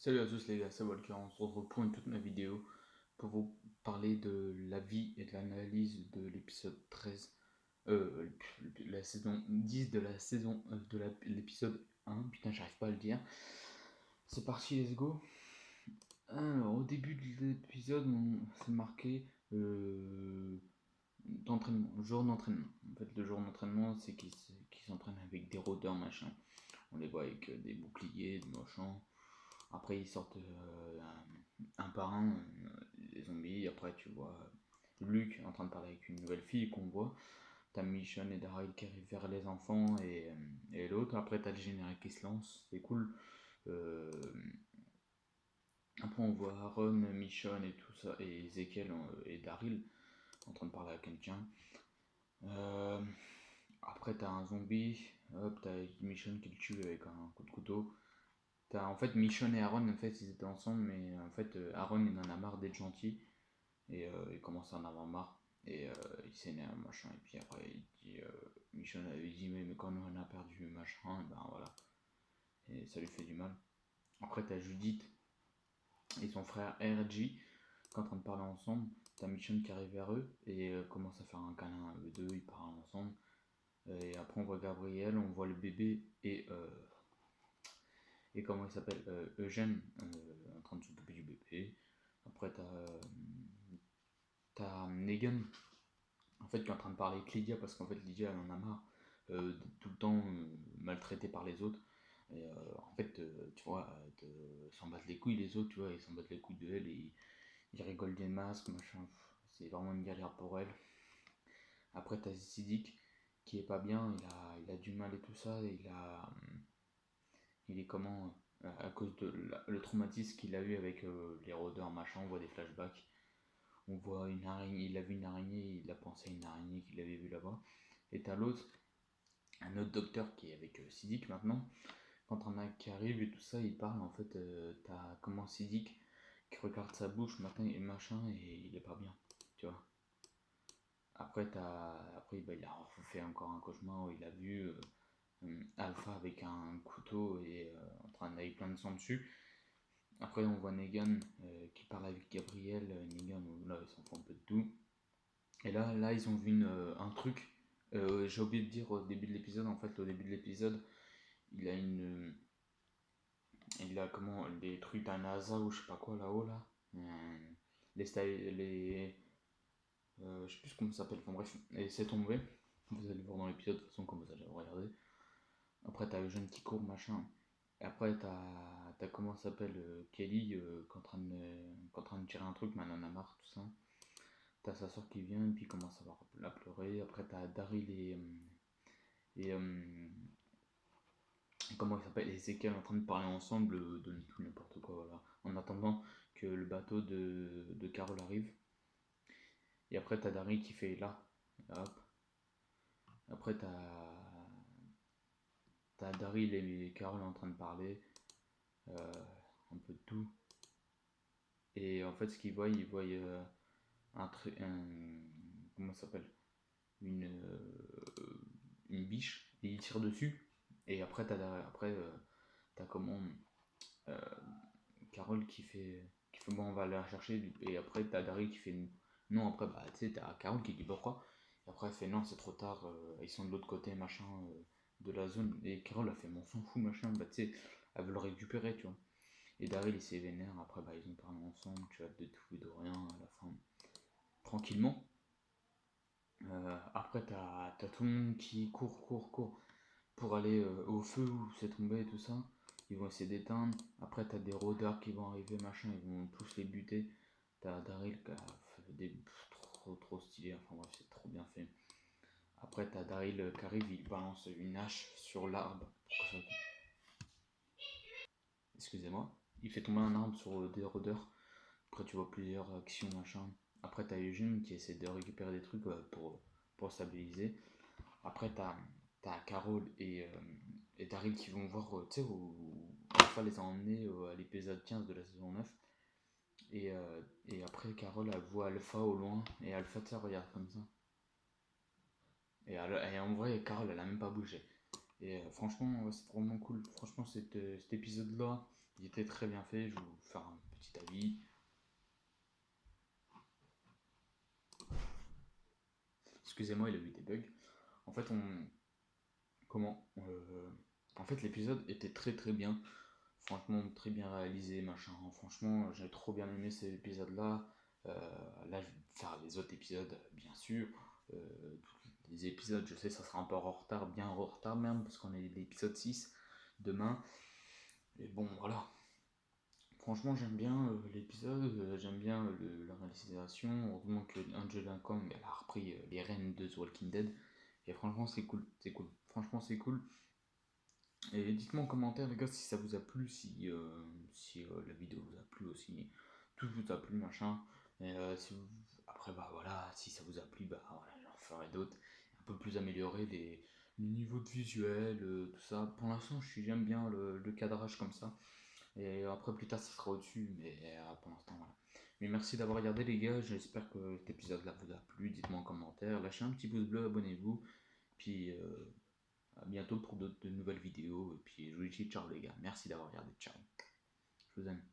Salut à tous les gars, c'est Walker, on se retrouve pour une toute nouvelle vidéo pour vous parler de la vie et de l'analyse de l'épisode 13, la saison 10 de la saison l'épisode 1, putain j'arrive pas à le dire. C'est parti, let's go. Alors, au début de l'épisode, on s'est marqué d'entraînement, jour d'entraînement. En fait, le jour d'entraînement, c'est qu'ils s'entraînent avec des rôdeurs, machin. On les voit avec des boucliers, des machins. Après, ils sortent un par un les zombies. Après, tu vois Luke en train de parler avec une nouvelle fille qu'on voit. T'as Michonne et Daryl qui arrivent vers les enfants et l'autre. Après, t'as le générique qui se lance. C'est cool. Euh, Après, on voit Aaron, Michonne et tout ça. Et Ezekiel et Daryl en train de parler à quelqu'un. Euh, Après, t'as un zombie. Hop, t'as Michonne qui le tue avec un coup de couteau. En fait, Michonne et Aaron, en fait, ils étaient ensemble, mais en fait, Aaron, il en a marre d'être gentil, et il commence à en avoir marre, et il s'énerve, machin, et puis après, il dit, Michonne avait dit, mais quand on a perdu, machin, et ben voilà, et ça lui fait du mal. Après, t'as Judith et son frère RJ, qui sont en train de parler ensemble, t'as Michonne qui arrive vers eux, et commence à faire un câlin à eux deux, ils parlent ensemble, et après, on voit Gabriel, on voit le bébé, et comment il s'appelle Eugène en train de s'occuper du bébé. Après, t'as Negan en fait qui est en train de parler avec Lydia parce qu'en fait Lydia elle en a marre de tout le temps maltraitée par les autres. Et en fait, tu vois, s'en battent les couilles les autres, tu vois, ils s'en battent les couilles de elle et ils rigolent des masques, machin. C'est vraiment une galère pour elle. Après, t'as Siddiq qui est pas bien, il a du mal et tout ça, et il est comment à cause de le traumatisme qu'il a eu avec les rôdeurs machin, on voit des flashbacks, on voit une araignée, il a vu une araignée, il a pensé à une araignée qu'il avait vue là-bas. Et t'as l'autre, un autre docteur qui est avec Siddiq maintenant, quand on a qui arrive et tout ça, il parle en fait, t'as comment Siddiq qui regarde sa bouche matin et machin et il est pas bien, tu vois. Après bah, il a fait encore un cauchemar où il a vu Alpha avec un couteau et en train d'aller plein de sang dessus. Après, on voit Negan qui parle avec Gabriel. Negan, là, il s'en fout un peu de tout. Et là ils ont vu un truc. J'ai oublié de dire au début de l'épisode. En fait, au début de l'épisode, il a une. Il a comment. Les trucs d'un NASA ou je sais pas quoi là-haut, là. Les. Je sais plus comment ça s'appelle. Enfin bref. Et c'est tombé. Vous allez voir dans l'épisode, de toute façon, quand vous allez regarder. Après, t'as Eugène qui court, machin. Et après, t'as comment ça s'appelle Kelly qui est en train de tirer un truc, mais elle en a marre, tout ça. T'as sa soeur qui vient et puis commence à la pleurer. Après, t'as Daryl et comment il s'appelle Ezekiel en train de parler ensemble de tout n'importe quoi, voilà. En attendant que le bateau de Carol arrive. Et après, t'as Daryl qui fait là. Hop. Après, t'as Daryl et Carol en train de parler euh, un peu de tout. Et en fait, ce qu'ils voient, ils voient comment ça s'appelle une biche et ils tirent dessus. Et après, t'as comment euh, Carole qui fait bon, on va aller la chercher. Et après, t'as Daryl qui fait non. Après, bah, tu sais, t'as Carole qui dit pourquoi. Et après, elle fait non, c'est trop tard. Ils sont de l'autre côté, machin, de la zone. Et Carole a fait mon s'en fout, machin. Bah, tu sais, elle veut le récupérer, tu vois. Et Daryl, il s'est vénère. Après, bah, ils ont parlé ensemble, tu vois, de tout et de rien à la fin. Tranquillement. Après, t'as tout le monde qui court pour aller au feu où c'est tombé et tout ça. Ils vont essayer d'éteindre. Après, t'as des rôdeurs qui vont arriver, machin, ils vont tous les buter. T'as Daryl qui a fait des trop stylé. Enfin bref, c'est trop bien fait. Après, t'as Daryl qui arrive, il balance une hache sur l'arbre. Excusez-moi. Il fait tomber un arbre sur des rôdeurs. Après, tu vois plusieurs actions, machin. Après, t'as Eugene qui essaie de récupérer des trucs pour stabiliser. Après, t'as Carol et Daryl qui vont voir, tu sais, où Alpha les a emmenés à l'épisode 15 de la saison 9. Et après, Carol, elle voit Alpha au loin. Et Alpha, tu sais, regarde comme ça. Et en vrai, Carol, elle a même pas bougé. Et franchement, ouais, c'est vraiment cool. Franchement, cet épisode-là, Il était très bien fait, je vais vous faire un petit avis. Excusez-moi, il a eu des bugs. En fait, comment en fait, l'épisode était très très bien. Franchement, très bien réalisé, machin. Franchement, j'ai trop bien aimé cet épisode-là. Là, je vais faire les autres épisodes, bien sûr. Tous les épisodes, je sais, ça sera un peu en retard, bien en retard même, parce qu'on est l'épisode 6 demain. Et bon, voilà. Franchement, j'aime bien l'épisode, j'aime bien la réalisation. Heureusement que Angela Kang elle a repris les rênes de The Walking Dead. Et franchement, c'est cool, c'est cool. Franchement, c'est cool. Et dites-moi en commentaire, les gars, si ça vous a plu, si la vidéo vous a plu aussi, tout vous a plu, machin. Et si vous... Après, bah voilà, si ça vous a plu, bah voilà, j'en ferai d'autres, un peu plus améliorer les niveaux de visuel, tout ça. Pour l'instant, j'aime bien le cadrage comme ça. Et après, plus tard, ça sera au-dessus, mais pour l'instant, voilà. Mais merci d'avoir regardé, les gars. J'espère que cet épisode-là vous a plu. Dites-moi en commentaire, lâchez un petit pouce bleu, abonnez-vous. Puis à bientôt pour de nouvelles vidéos. Et puis je vous dis ciao les gars. Merci d'avoir regardé. Ciao. Je vous aime.